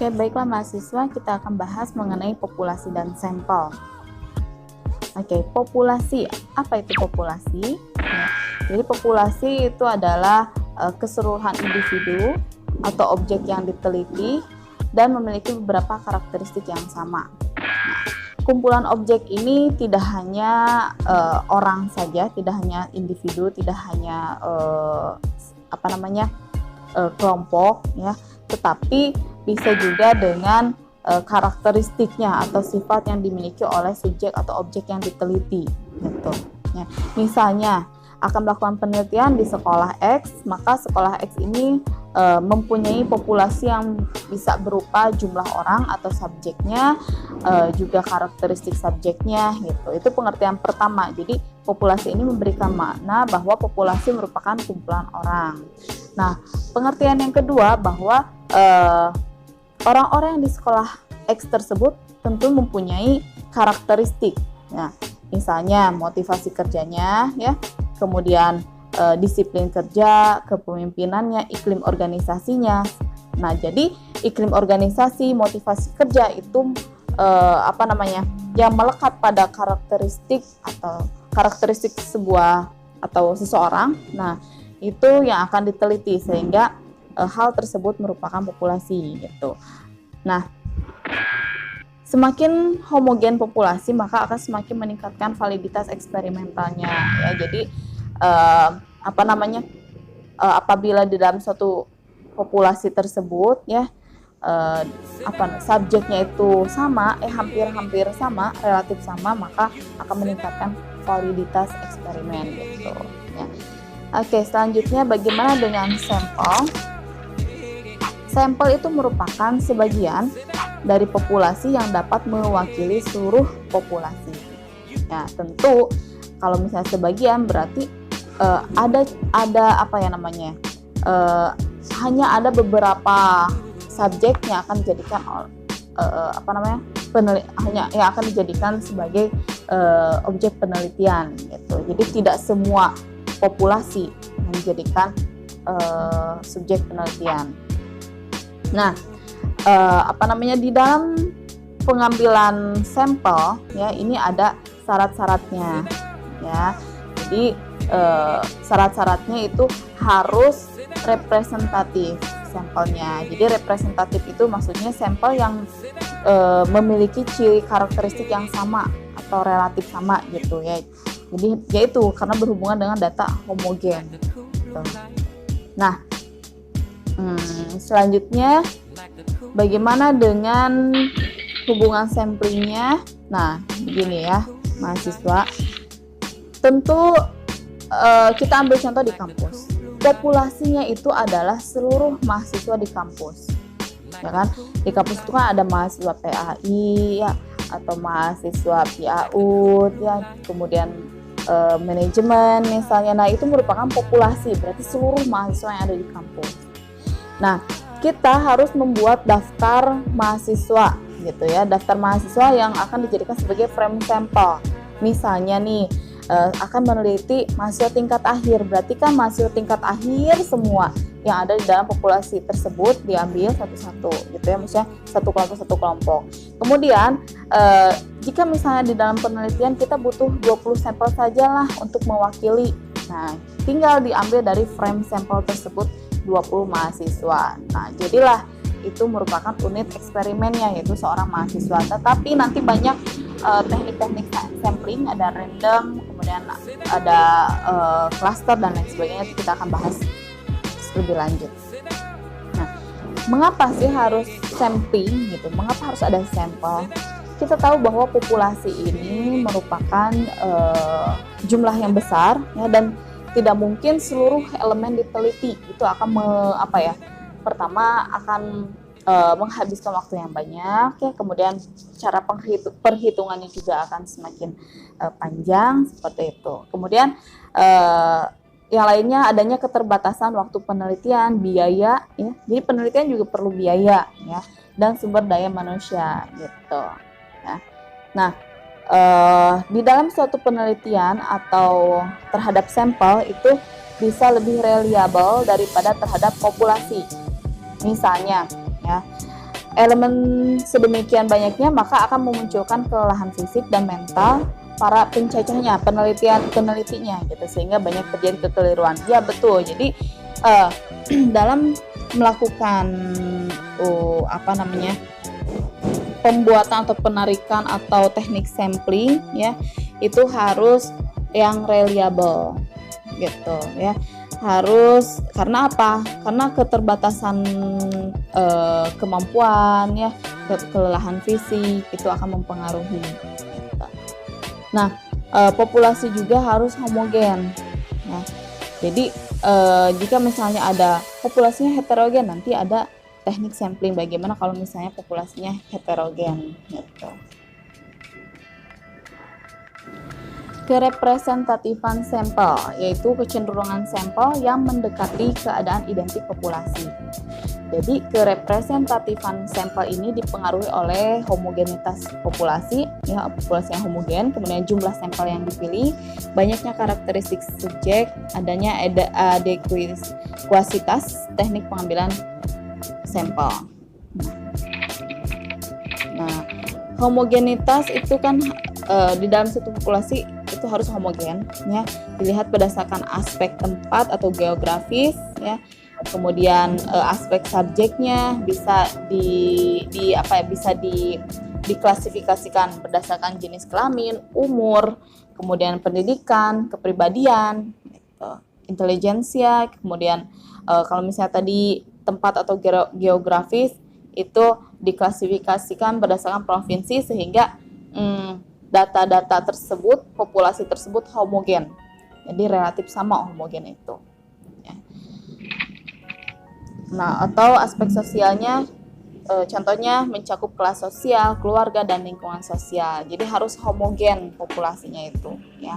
Oke, baiklah mahasiswa, kita akan bahas mengenai populasi dan sampel. Oke, populasi. Apa itu populasi? Jadi populasi itu adalah keseluruhan individu atau objek yang diteliti dan memiliki beberapa karakteristik yang sama. Kumpulan objek ini tidak hanya orang saja, tidak hanya individu, tidak hanya kelompok, ya, tetapi bisa juga dengan karakteristiknya atau sifat yang dimiliki oleh subjek atau objek yang diteliti, gitu. Ya, misalnya akan melakukan penelitian di sekolah X, maka sekolah X ini mempunyai populasi yang bisa berupa jumlah orang atau subjeknya, juga karakteristik subjeknya, gitu. Itu pengertian pertama. Jadi populasi ini memberikan makna bahwa populasi merupakan kumpulan orang. Nah, pengertian yang kedua bahwa orang-orang yang di sekolah X tersebut tentu mempunyai karakteristik, ya. Misalnya motivasi kerjanya, ya, kemudian disiplin kerja, kepemimpinannya, iklim organisasinya. Nah, jadi iklim organisasi, motivasi kerja itu yang melekat pada karakteristik atau karakteristik sebuah atau seseorang. Nah, itu yang akan diteliti sehingga hal tersebut merupakan populasi, gitu. Nah, semakin homogen populasi maka akan semakin meningkatkan validitas eksperimentalnya, ya. Jadi apabila di dalam suatu populasi tersebut, ya, subjeknya itu sama, hampir sama, relatif sama, maka akan meningkatkan validitas eksperimen, gitu, ya. Oke, selanjutnya bagaimana dengan sampel? Sampel itu merupakan sebagian dari populasi yang dapat mewakili seluruh populasi. Ya, tentu kalau misalnya sebagian berarti hanya ada beberapa subjek yang akan dijadikan yang akan dijadikan sebagai objek penelitian, gitu. Jadi tidak semua populasi yang dijadikan subjek penelitian. Nah, di dalam pengambilan sampel, ya, ini ada syarat-syaratnya, ya. Jadi syarat-syaratnya itu harus representatif sampelnya. Jadi representatif itu maksudnya sampel yang memiliki ciri karakteristik yang sama atau relatif sama, gitu, ya. Jadi yaitu karena berhubungan dengan data homogen, gitu. Nah, selanjutnya bagaimana dengan hubungan samplingnya? Nah, begini ya mahasiswa, tentu kita ambil contoh di kampus. Populasinya itu adalah seluruh mahasiswa di kampus, ya kan? Di kampus itu kan ada mahasiswa PAI, ya, atau mahasiswa PAUD, ya, kemudian manajemen misalnya. Nah, itu merupakan populasi, berarti seluruh mahasiswa yang ada di kampus. Nah, kita harus membuat daftar mahasiswa, gitu ya, daftar mahasiswa yang akan dijadikan sebagai frame sampel. Misalnya nih, akan meneliti mahasiswa tingkat akhir, berarti kan mahasiswa tingkat akhir semua yang ada di dalam populasi tersebut diambil satu-satu, gitu ya, misalnya satu kelompok. Kemudian jika misalnya di dalam penelitian kita butuh 20 sampel sajalah untuk mewakili, nah tinggal diambil dari frame sampel tersebut 20 mahasiswa. Nah, jadilah itu merupakan unit eksperimennya, yaitu seorang mahasiswa. Tetapi nanti banyak teknik-teknik sampling, ada random, kemudian ada cluster dan lain sebagainya. Kita akan bahas lebih lanjut. Nah, mengapa sih harus sampling, gitu? Mengapa harus ada sampel? Kita tahu bahwa populasi ini merupakan jumlah yang besar, ya, dan tidak mungkin seluruh elemen diteliti. Itu akan pertama akan menghabiskan waktu yang banyak, ya, kemudian cara perhitungannya juga akan semakin panjang, seperti itu. Kemudian yang lainnya adanya keterbatasan waktu penelitian, biaya, ya. Jadi penelitian juga perlu biaya, ya, dan sumber daya manusia, gitu, ya. Nah, di dalam suatu penelitian atau terhadap sampel itu bisa lebih reliable daripada terhadap populasi. Misalnya, ya, elemen sedemikian banyaknya, maka akan memunculkan kelelahan fisik dan mental para pencacahnya, penelitinya gitu, sehingga banyak terjadi kekeliruan. Ya betul. Jadi dalam melakukan pembuatan atau penarikan atau teknik sampling ya, itu harus yang reliable gitu ya. Harus, karena apa? Karena keterbatasan kemampuan ya, kelelahan fisik itu akan mempengaruhi gitu. Nah, populasi juga harus homogen. Nah, jadi jika misalnya ada populasinya heterogen, nanti ada teknik sampling bagaimana kalau misalnya populasinya heterogen gitu. Kerepresentatifan sampel, yaitu kecenderungan sampel yang mendekati keadaan identik populasi. Jadi kerepresentatifan sampel ini dipengaruhi oleh homogenitas populasi, ya, populasi yang homogen, kemudian jumlah sampel yang dipilih, banyaknya karakteristik subjek, adanya adekuasitas teknik pengambilan sampel. Nah, homogenitas itu kan di dalam satu populasi itu harus homogen ya, dilihat berdasarkan aspek tempat atau geografis ya, kemudian aspek subjeknya bisa diklasifikasikan berdasarkan jenis kelamin, umur, kemudian pendidikan, kepribadian, intelijensia, kemudian kalau misalnya tadi tempat atau geografis itu diklasifikasikan berdasarkan provinsi, sehingga data-data tersebut, populasi tersebut homogen, jadi relatif sama homogen itu ya. Nah, atau aspek sosialnya, contohnya mencakup kelas sosial, keluarga, dan lingkungan sosial, jadi harus homogen populasinya itu ya.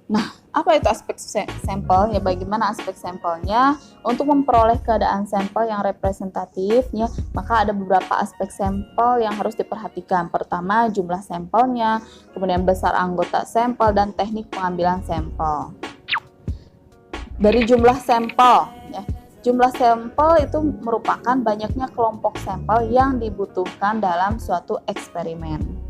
Nah, apa itu aspek sampel? Ya, bagaimana aspek sampelnya? Untuk memperoleh keadaan sampel yang representatif, ya, maka ada beberapa aspek sampel yang harus diperhatikan. Pertama, jumlah sampelnya, kemudian besar anggota sampel, dan teknik pengambilan sampel. Dari jumlah sampel, ya, jumlah sampel itu merupakan banyaknya kelompok sampel yang dibutuhkan dalam suatu eksperimen.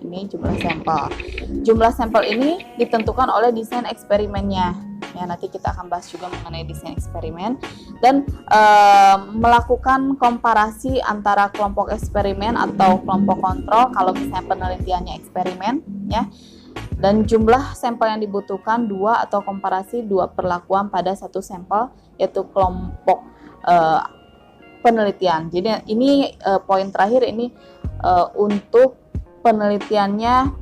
Ini jumlah sampel. Jumlah sampel ini ditentukan oleh desain eksperimennya. Ya, nanti kita akan bahas juga mengenai desain eksperimen dan melakukan komparasi antara kelompok eksperimen atau kelompok kontrol kalau misalnya penelitiannya eksperimen, ya. Dan jumlah sampel yang dibutuhkan dua atau komparasi dua perlakuan pada satu sampel, yaitu kelompok penelitian. Jadi ini poin terakhir ini untuk penelitiannya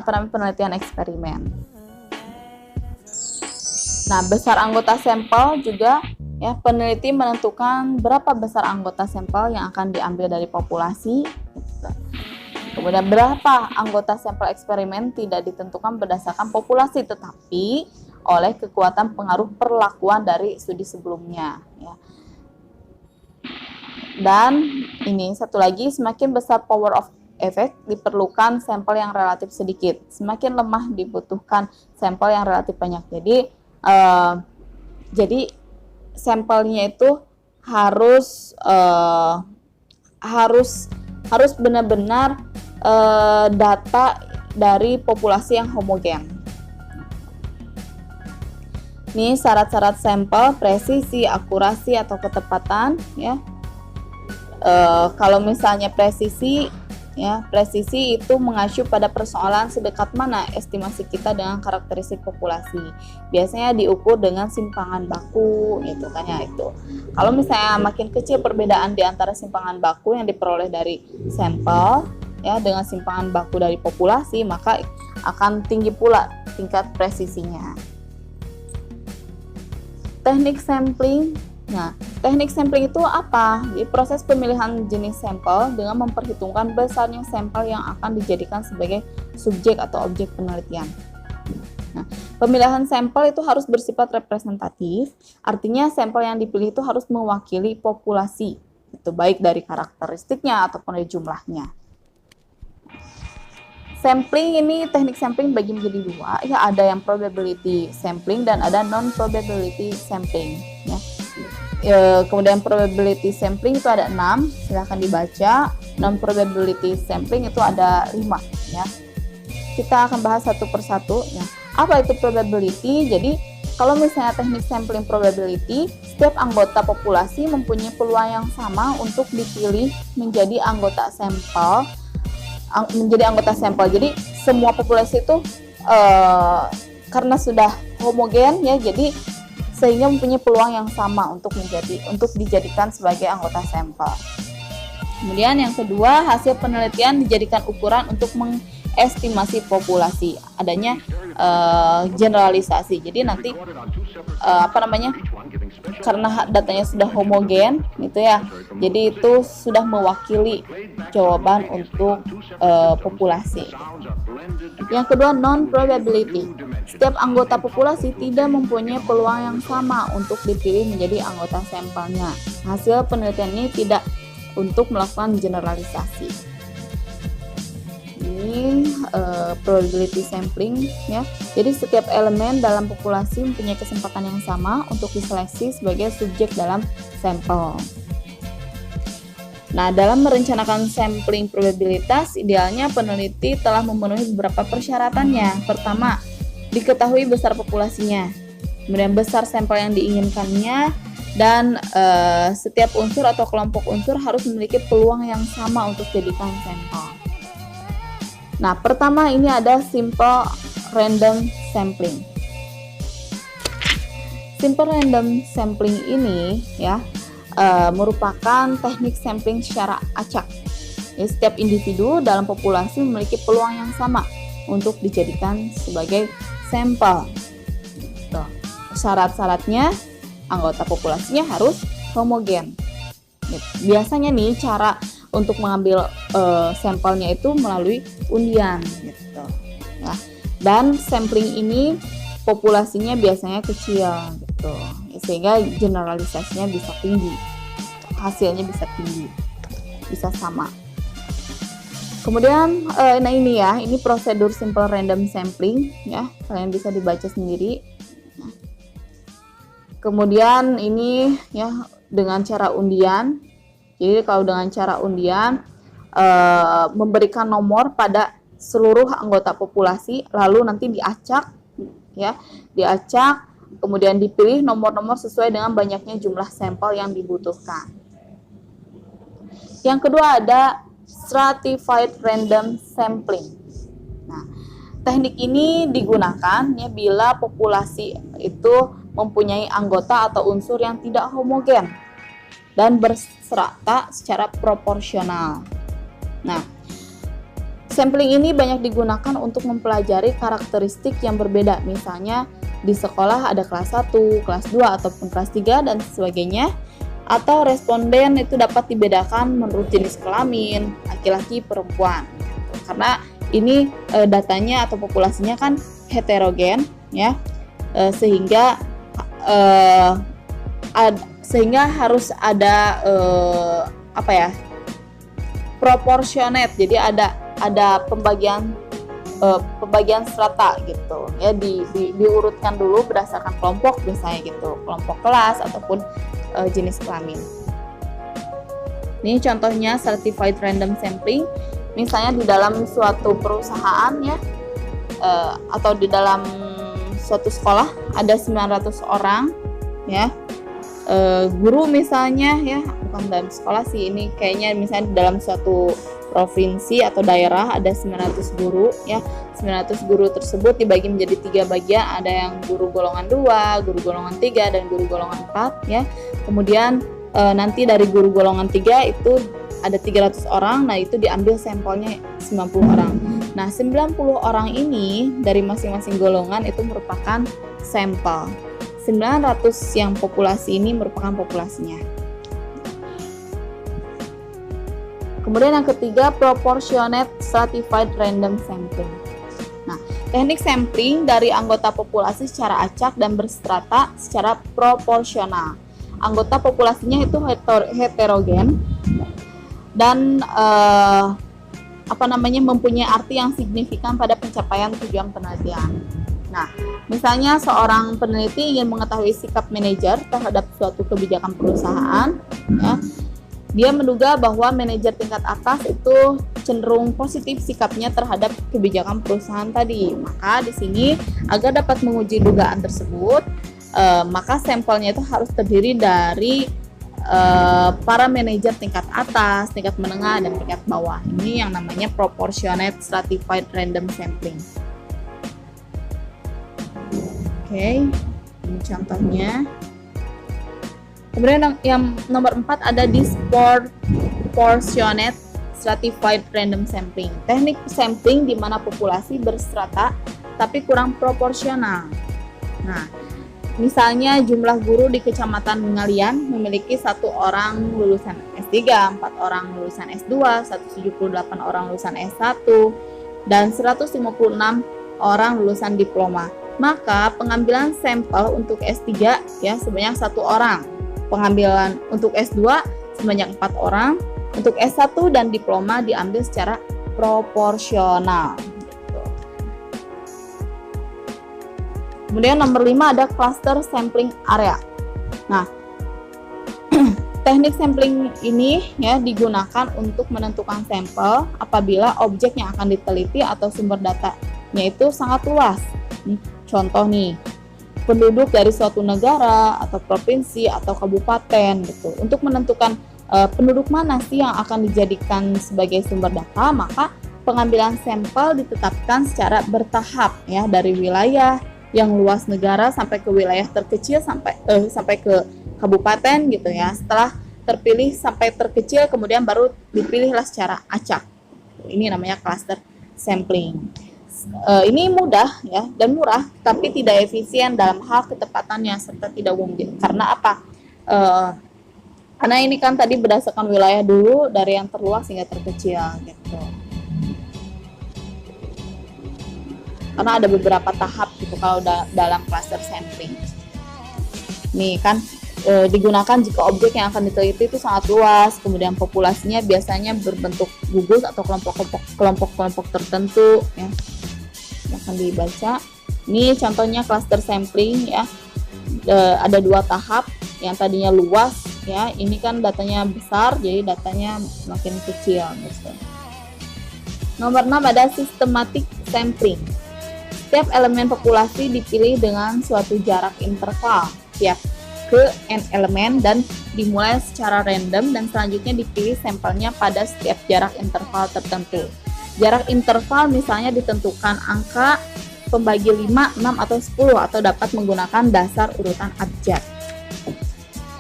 penelitian eksperimen. Nah, besar anggota sampel juga ya, peneliti menentukan berapa besar anggota sampel yang akan diambil dari populasi. Kemudian berapa anggota sampel eksperimen tidak ditentukan berdasarkan populasi, tetapi oleh kekuatan pengaruh perlakuan dari studi sebelumnya ya. Dan ini satu lagi, semakin besar power of efek diperlukan sampel yang relatif sedikit, semakin lemah dibutuhkan sampel yang relatif banyak. Jadi sampelnya itu harus benar-benar data dari populasi yang homogen. Ini syarat-syarat sampel: presisi, akurasi atau ketepatan ya. Kalau misalnya presisi itu mengacu pada persoalan sedekat mana estimasi kita dengan karakteristik populasi. Biasanya diukur dengan simpangan baku gitu kan ya itu. Kalau misalnya makin kecil perbedaan di antara simpangan baku yang diperoleh dari sampel ya dengan simpangan baku dari populasi, maka akan tinggi pula tingkat presisinya. Teknik sampling. Nah, teknik sampling itu apa? Di proses pemilihan jenis sampel dengan memperhitungkan besarnya sampel yang akan dijadikan sebagai subjek atau objek penelitian. Nah, pemilihan sampel itu harus bersifat representatif, artinya sampel yang dipilih itu harus mewakili populasi, itu baik dari karakteristiknya ataupun dari jumlahnya. Sampling ini, teknik sampling bagi menjadi dua, ya, ada yang probability sampling dan ada non probability sampling ya. Kemudian probability sampling itu ada 6, silahkan dibaca. Non probability sampling itu ada 5 ya. Kita akan bahas satu persatu ya. Apa itu probability? Jadi kalau misalnya teknik sampling probability, setiap anggota populasi mempunyai peluang yang sama untuk dipilih menjadi anggota sampel. Jadi semua populasi itu karena sudah homogen ya, jadi sehingga mempunyai peluang yang sama untuk dijadikan sebagai anggota sampel. Kemudian yang kedua, hasil penelitian dijadikan ukuran untuk mengestimasi populasi. Adanya generalisasi. Jadi nanti karena datanya sudah homogen gitu ya. Jadi itu sudah mewakili jawaban untuk populasi. Yang kedua, non probability. Setiap anggota populasi tidak mempunyai peluang yang sama untuk dipilih menjadi anggota sampelnya. Hasil penelitian ini tidak untuk melakukan generalisasi. Ini probability sampling ya. Jadi setiap elemen dalam populasi mempunyai kesempatan yang sama untuk diseleksi sebagai subjek dalam sampel. Nah, dalam merencanakan sampling probabilitas, idealnya peneliti telah memenuhi beberapa persyaratannya. Pertama, diketahui besar populasinya, kemudian besar sampel yang diinginkannya, dan setiap unsur atau kelompok unsur harus memiliki peluang yang sama untuk jadikan sampel. Nah, pertama ini ada simple random sampling. Simple random sampling ini ya merupakan teknik sampling secara acak. Ya, setiap individu dalam populasi memiliki peluang yang sama untuk dijadikan sebagai sampel. Syarat-syaratnya anggota populasinya harus homogen. Biasanya nih cara untuk mengambil sampelnya itu melalui undian gitu. Nah, dan sampling ini populasinya biasanya kecil gitu, sehingga generalisasinya bisa tinggi, hasilnya bisa tinggi, bisa sama. Kemudian nah ini ya, ini prosedur simple random sampling ya, kalian bisa dibaca sendiri. Nah, kemudian ini ya dengan cara undian. Jadi kalau dengan cara undian memberikan nomor pada seluruh anggota populasi, lalu nanti diacak ya, diacak, kemudian dipilih nomor-nomor sesuai dengan banyaknya jumlah sampel yang dibutuhkan. Yang kedua ada stratified random sampling. Nah, teknik ini digunakan ya bila populasi itu mempunyai anggota atau unsur yang tidak homogen dan berserata secara proporsional. Nah, sampling ini banyak digunakan untuk mempelajari karakteristik yang berbeda. Misalnya di sekolah ada kelas 1, kelas 2, ataupun kelas 3 dan sebagainya. Atau responden itu dapat dibedakan menurut jenis kelamin, laki-laki, perempuan. Karena ini datanya atau populasinya kan heterogen ya. Sehingga harus ada proportionate. Jadi ada pembagian strata gitu ya, diurutkan dulu berdasarkan kelompok biasanya gitu, kelompok kelas ataupun jenis kelamin. Ini contohnya certified random sampling. Misalnya di dalam suatu perusahaan ya atau di dalam suatu sekolah ada 900 orang ya. Guru misalnya ya, bukan dalam sekolah sih, ini kayaknya misalnya dalam suatu provinsi atau daerah ada 900 guru ya. 900 guru tersebut dibagi menjadi 3 bagian, ada yang guru golongan 2, guru golongan 3 dan guru golongan 4 ya. Kemudian nanti dari guru golongan 3 itu ada 300 orang, nah itu diambil sampelnya 90 orang. Nah, 90 orang ini dari masing-masing golongan itu merupakan sampel. 900 yang populasi ini merupakan populasinya. Kemudian yang ketiga, proportionate stratified random sampling. Nah, teknik sampling dari anggota populasi secara acak dan berstrata secara proporsional. Anggota populasinya itu heterogen dan mempunyai arti yang signifikan pada pencapaian tujuan penelitian. Nah, misalnya seorang peneliti ingin mengetahui sikap manajer terhadap suatu kebijakan perusahaan, ya, dia menduga bahwa manajer tingkat atas itu cenderung positif sikapnya terhadap kebijakan perusahaan tadi. Maka di sini agar dapat menguji dugaan tersebut, maka sampelnya itu harus terdiri dari para manajer tingkat atas, tingkat menengah, dan tingkat bawah. Ini yang namanya proportionate stratified random sampling. Oke, ini contohnya. Kemudian yang nomor 4 ada disproportionate stratified random sampling. Teknik sampling di mana populasi berstrata tapi kurang proporsional. Nah, misalnya jumlah guru di Kecamatan Ngalian memiliki 1 orang lulusan S3, 4 orang lulusan S2, 178 orang lulusan S1, dan 156 orang lulusan diploma. Maka pengambilan sampel untuk S3 ya sebanyak 1 orang. Pengambilan untuk S2 sebanyak 4 orang, untuk S1 dan diploma diambil secara proporsional. Kemudian nomor 5 ada cluster sampling area. Nah, teknik sampling ini ya digunakan untuk menentukan sampel apabila objek yang akan diteliti atau sumber datanya itu sangat luas. Contoh nih, penduduk dari suatu negara atau provinsi atau kabupaten gitu. Untuk menentukan penduduk mana sih yang akan dijadikan sebagai sumber data, maka pengambilan sampel ditetapkan secara bertahap ya, dari wilayah yang luas negara sampai ke wilayah terkecil sampai ke kabupaten gitu ya. Setelah terpilih sampai terkecil kemudian baru dipilihlah secara acak. Ini namanya cluster sampling. Ini mudah ya dan murah, tapi tidak efisien dalam hal ketepatannya serta tidak mungkin. Karena apa? Karena ini kan tadi berdasarkan wilayah dulu dari yang terluas hingga terkecil gitu. Karena ada beberapa tahap gitu kalau dalam cluster sampling. Nih kan digunakan jika objek yang akan diteliti itu sangat luas, kemudian populasinya biasanya berbentuk gugus atau kelompok-kelompok tertentu ya. Akan dibaca. Ini contohnya cluster sampling ya. Ada 2 tahap, yang tadinya luas ya, ini kan datanya besar jadi datanya makin kecil gitu. Nomor 6 ada systematic sampling. Setiap elemen populasi dipilih dengan suatu jarak interval tiap ke n elemen dan dimulai secara random dan selanjutnya dipilih sampelnya pada setiap jarak interval tertentu. Jarak interval misalnya ditentukan angka pembagi 5, 6, atau 10 atau dapat menggunakan dasar urutan abjad.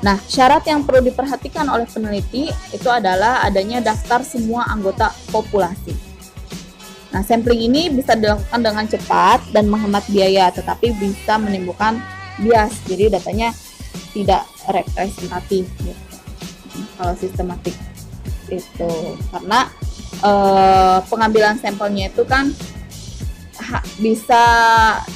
Nah, syarat yang perlu diperhatikan oleh peneliti itu adalah adanya daftar semua anggota populasi. Nah, sampling ini bisa dilakukan dengan cepat dan menghemat biaya, tetapi bisa menimbulkan bias, jadi datanya tidak representatif gitu. Kalau sistematik itu karena pengambilan sampelnya itu kan bisa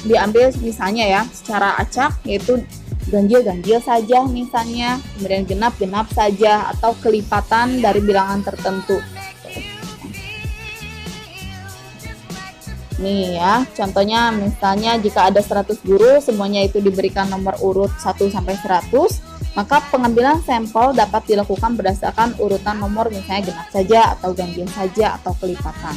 diambil misalnya ya secara acak, yaitu ganjil saja misalnya, kemudian genap saja, atau kelipatan dari bilangan tertentu. Nih ya, contohnya misalnya jika ada 100 guru, semuanya itu diberikan nomor urut 1 sampai 100, maka pengambilan sampel dapat dilakukan berdasarkan urutan nomor, misalnya genap saja atau ganjil saja atau kelipatan.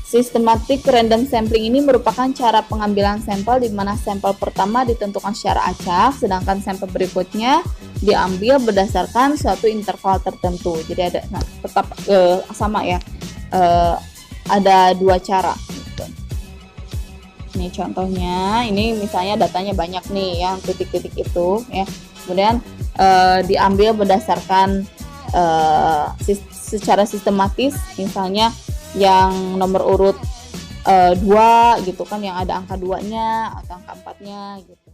Systematic random sampling ini merupakan cara pengambilan sampel di mana sampel pertama ditentukan secara acak, sedangkan sampel berikutnya diambil berdasarkan suatu interval tertentu. Jadi ada tetap sama ya, ada 2 cara. Ini contohnya, ini misalnya datanya banyak nih yang titik-titik itu ya. Kemudian diambil berdasarkan secara sistematis, misalnya yang nomor urut 2 gitu kan, yang ada angka 2-nya atau angka 4-nya gitu.